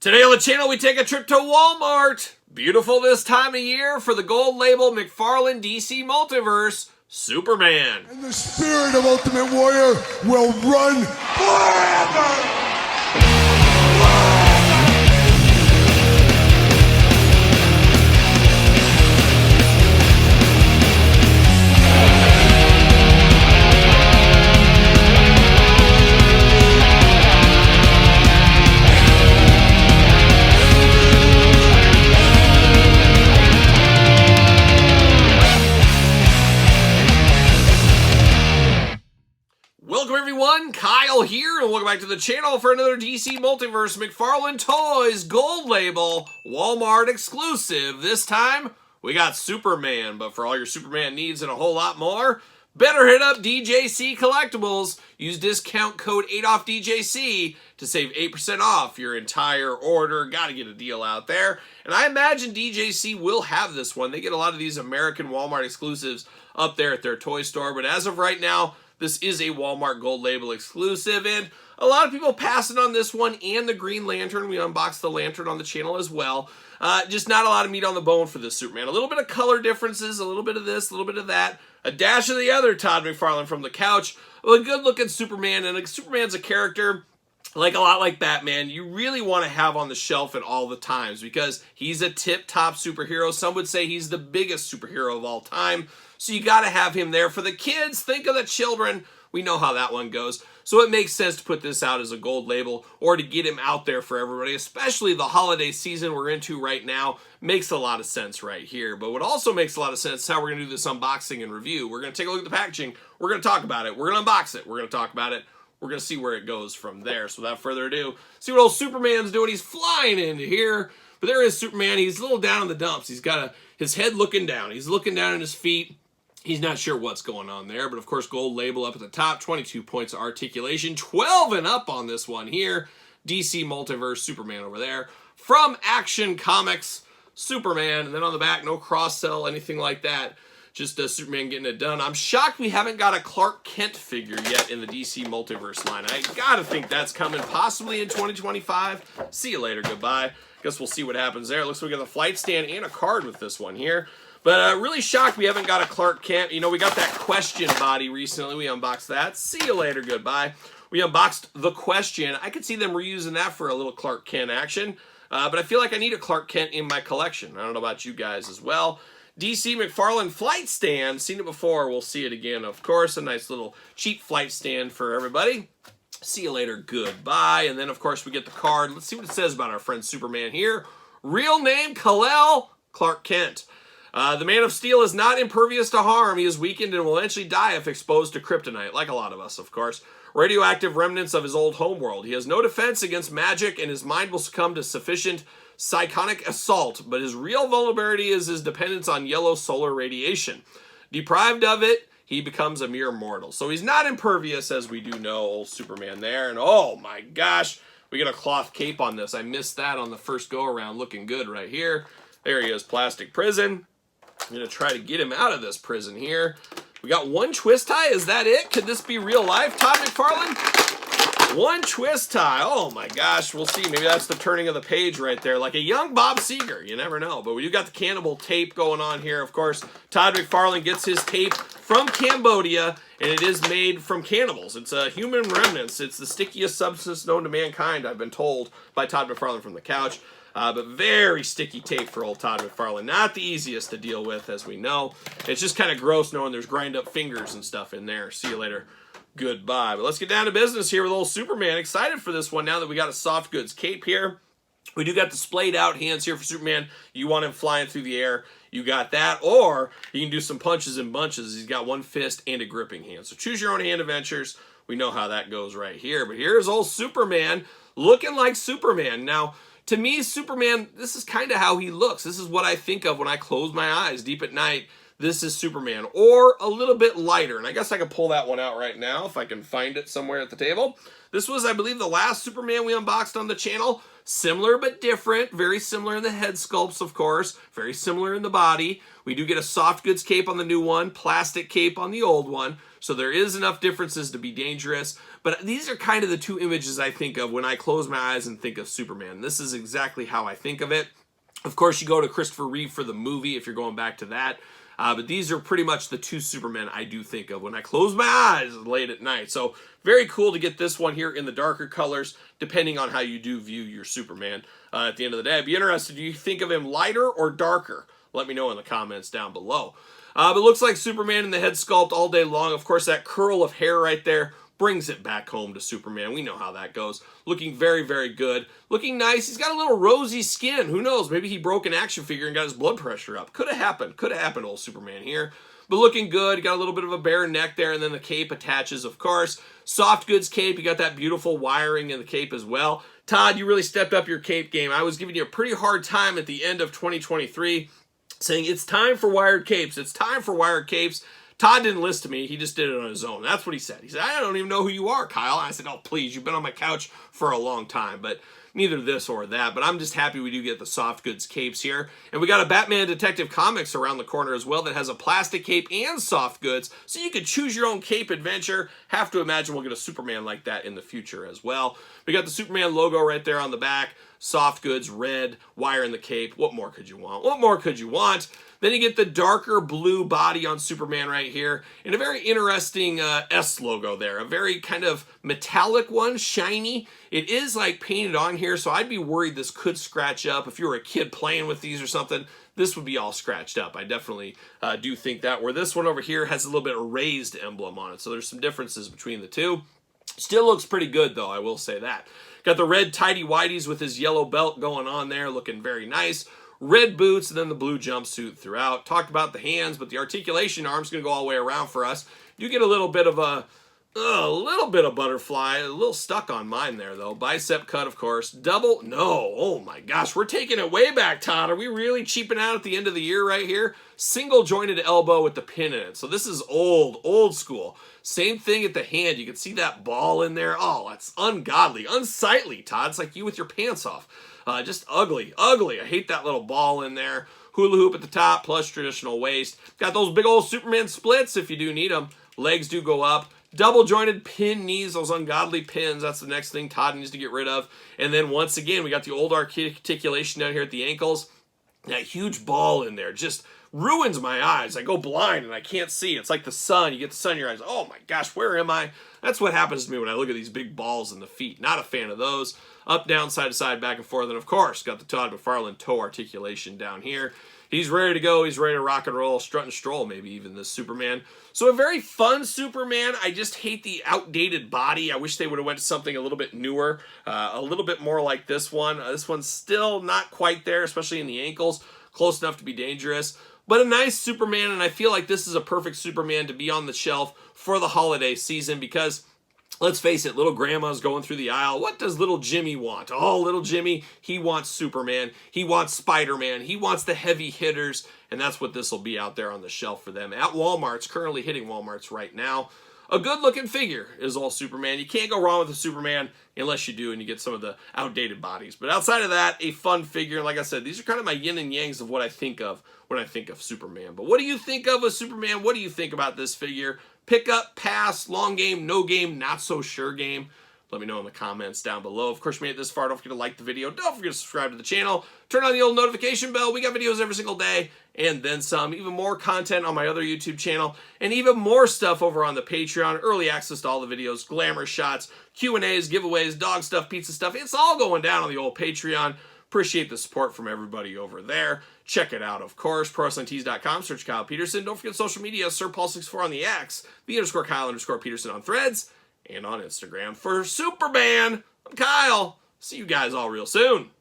Today on the channel, we take a trip to Walmart. Beautiful this time of year for the gold label McFarlane DC Multiverse Superman. And the spirit of Ultimate Warrior will run forever! Welcome everyone, Kyle here, and welcome back to the channel for another DC Multiverse McFarlane Toys Gold Label Walmart exclusive. This time, we got Superman, but for all your Superman needs and a whole lot more, better hit up DJC Collectibles. Use discount code 8OFFDJC to save 8% off your entire order. Gotta get a deal out there. And I imagine DJC will have this one. They get a lot of these American Walmart exclusives up there at their toy store, but as of right now, this is a Walmart Gold Label exclusive, and a lot of people passing on this one and the Green Lantern. We unboxed the Lantern on the channel as well. Just not a lot of meat on the bone for this Superman. A little bit of color differences, a little bit of this, a little bit of that, a dash of the other Todd McFarlane from the couch. A good-looking Superman, and Superman's a character, like a lot like Batman, you really want to have on the shelf at all the times because he's a tip-top superhero. Some would say he's the biggest superhero of all time. So you got to have him there for the kids. Think of the children. We know how that one goes. So it makes sense to put this out as a gold label or to get him out there for everybody, especially the holiday season we're into right now. Makes a lot of sense right here. But what also makes a lot of sense is how we're going to do this unboxing and review. We're going to take a look at the packaging. We're going to talk about it. We're going to unbox it. We're going to talk about it. We're going to see where it goes from there. So without further ado, see what old Superman's doing. He's flying into here. But there is Superman. He's a little down in the dumps. He's got his head looking down. He's looking down at his feet. He's not sure what's going on there, but of course, gold label up at the top, 22 points of articulation, 12 and up on this one here. DC Multiverse Superman over there. From Action Comics, Superman, and then on the back, no cross-sell, anything like that. Just Superman getting it done. I'm shocked we haven't got a Clark Kent figure yet in the DC Multiverse line. I gotta think that's coming possibly in 2025. See you later, goodbye. Guess we'll see what happens there. Looks like we got the flight stand and a card with this one here. But really shocked we haven't got a Clark Kent. You know, we got that Question body recently. We unboxed that. See you later, goodbye. We unboxed the Question. I could see them reusing that for a little Clark Kent action. But I feel like I need a Clark Kent in my collection. I don't know about you guys as well. DC McFarlane flight stand. Seen it before. We'll see it again, of course. A nice little cheap flight stand for everybody. See you later, goodbye. And then, of course, we get the card. Let's see what it says about our friend Superman here. Real name, Kal-El Clark Kent. The Man of Steel is not impervious to harm. He is weakened and will eventually die if exposed to kryptonite, like a lot of us, of course. Radioactive remnants of his old homeworld. He has no defense against magic, and his mind will succumb to sufficient psionic assault, but his real vulnerability is his dependence on yellow solar radiation. Deprived of it, he becomes a mere mortal. So he's not impervious, as we do know, old Superman there. And oh my gosh, we get a cloth cape on this. I missed that on the first go-around. Looking good right here. There he is, plastic prison. I'm going to try to get him out of this prison here. We got one twist tie. Is that it? Could this be real life, Todd McFarlane? One twist tie. Oh my gosh. We'll see. Maybe that's the turning of the page right there. Like a young Bob Seger. You never know. But we do got the cannibal tape going on here. Of course, Todd McFarlane gets his tape from Cambodia, and it is made from cannibals. It's human remnants. It's the stickiest substance known to mankind, I've been told, by Todd McFarlane from the couch. But very sticky tape for old Todd McFarlane. Not the easiest to deal with, as we know. It's just kind of gross knowing there's grind-up fingers and stuff in there. See you later. Goodbye. But let's get down to business here with old Superman. Excited for this one now that we got a soft goods cape here. We do got the splayed out hands here for Superman. You want him flying through the air, you got that. Or you can do some punches and bunches. He's got one fist and a gripping hand. So choose your own hand adventures. We know how that goes right here. But here's old Superman looking like Superman. Now, to me, Superman, this is kind of how he looks. This is what I think of when I close my eyes deep at night. This is Superman, or a little bit lighter. And I guess I could pull that one out right now if I can find it somewhere at the table. This was, I believe, the last Superman we unboxed on the channel. Similar but different. Very similar in the head sculpts, of course. Very similar in the body. We do get a soft goods cape on the new one, plastic cape on the old one. So there is enough differences to be dangerous. But these are kind of the two images I think of when I close my eyes and think of Superman. This is exactly how I think of it. Of course, you go to Christopher Reeve for the movie if you're going back to that. But these are pretty much the two Supermen I do think of when I close my eyes late at night. So very cool to get this one here in the darker colors, depending on how you do view your Superman at the end of the day. I'd be interested, do you think of him lighter or darker? Let me know in the comments down below. But it looks like Superman in the head sculpt all day long. Of course, that curl of hair right there brings it back home to Superman. We know how that goes. Looking very, very good. Looking nice. He's got a little rosy skin. Who knows? Maybe he broke an action figure and got his blood pressure up. Could have happened. Could have happened, old Superman here. But looking good. Got a little bit of a bare neck there, and then the cape attaches, of course. Soft goods cape. You got that beautiful wiring in the cape as well. Todd, you really stepped up your cape game. I was giving you a pretty hard time at the end of 2023, saying it's time for wired capes. It's time for wired capes. Todd didn't listen to me. He just did it on his own. That's what he said. He said, I don't even know who you are, Kyle. And I said, oh, please, you've been on my couch for a long time. But neither this or that. But I'm just happy we do get the soft goods capes here. And we got a Batman Detective Comics around the corner as well that has a plastic cape and soft goods. So you could choose your own cape adventure. Have to imagine we'll get a Superman like that in the future as well. We got the Superman logo right there on the back. Soft goods, red, wire in the cape. What more could you want? What more could you want? Then you get the darker blue body on Superman right here. And a very interesting S logo there. A very kind of metallic one, shiny. It is like painted on here, so I'd be worried this could scratch up. If you were a kid playing with these or something, this would be all scratched up. I definitely do think that. Where this one over here has a little bit of raised emblem on it. So there's some differences between the two. Still looks pretty good, though, I will say that. Got the red tighty-whities with his yellow belt going on there, looking very nice. Red boots, and then the blue jumpsuit throughout. Talked about the hands, but the articulation arm's going to go all the way around for us. You get a little bit of butterfly, a little stuck on mine there, though. Bicep cut, of course. Double, no, oh my gosh, we're taking it way back, Todd. Are we really cheaping out at the end of the year right here? Single jointed elbow with the pin in it. So this is old school. Same thing at the hand. You can see that ball in there. Oh, that's ungodly, unsightly, Todd. It's like you with your pants off. Just ugly. I hate that little ball in there. Hula hoop at the top, plus traditional waist. Got those big old Superman splits if you do need them. Legs do go up. Double jointed pin knees, those ungodly pins. That's the next thing Todd needs to get rid of. And then once again, we got the old articulation down here at the ankles. That huge ball in there just ruins my eyes. I go blind and I can't see. It's like the sun. You get the sun in your eyes. Oh my gosh, where am I? That's what happens to me when I look at these big balls in the feet. Not a fan of those. Up, down, side to side, back and forth. And of course, got the Todd McFarlane toe articulation down here. He's ready to go. He's ready to rock and roll, strut and stroll, maybe even this Superman. So a very fun Superman. I just hate the outdated body. I wish they would have went to something a little bit newer, a little bit more like this one. This one's still not quite there, especially in the ankles. Close enough to be dangerous. But a nice Superman, and I feel like this is a perfect Superman to be on the shelf for the holiday season because, let's face it, little grandma's going through the aisle. What does little Jimmy want? Oh, little Jimmy, he wants Superman. He wants Spider-Man. He wants the heavy hitters, and that's what this will be out there on the shelf for them at Walmart. It's currently hitting Walmart's right now. A good-looking figure is all Superman. You can't go wrong with a Superman unless you do and you get some of the outdated bodies. But outside of that, a fun figure. Like I said, these are kind of my yin and yangs of what I think of when I think of Superman. But what do you think of a Superman? What do you think about this figure? Pick up, pass, long game, no game, not so sure game. Let me know in the comments down below. Of course, you made it this far. Don't forget to like the video. Don't forget to subscribe to the channel. Turn on the old notification bell. We got videos every single day and then some. Even more content on my other YouTube channel and even more stuff over on the Patreon. Early access to all the videos, glamour shots, Q&As, giveaways, dog stuff, pizza stuff. It's all going down on the old Patreon. Appreciate the support from everybody over there. Check it out, of course. ProWrestlingTees.com. Search Kyle Peterson. Don't forget social media. SirPaul64 on the X. _Kyle_Peterson on Threads. And on Instagram. For Superman, I'm Kyle. See you guys all real soon.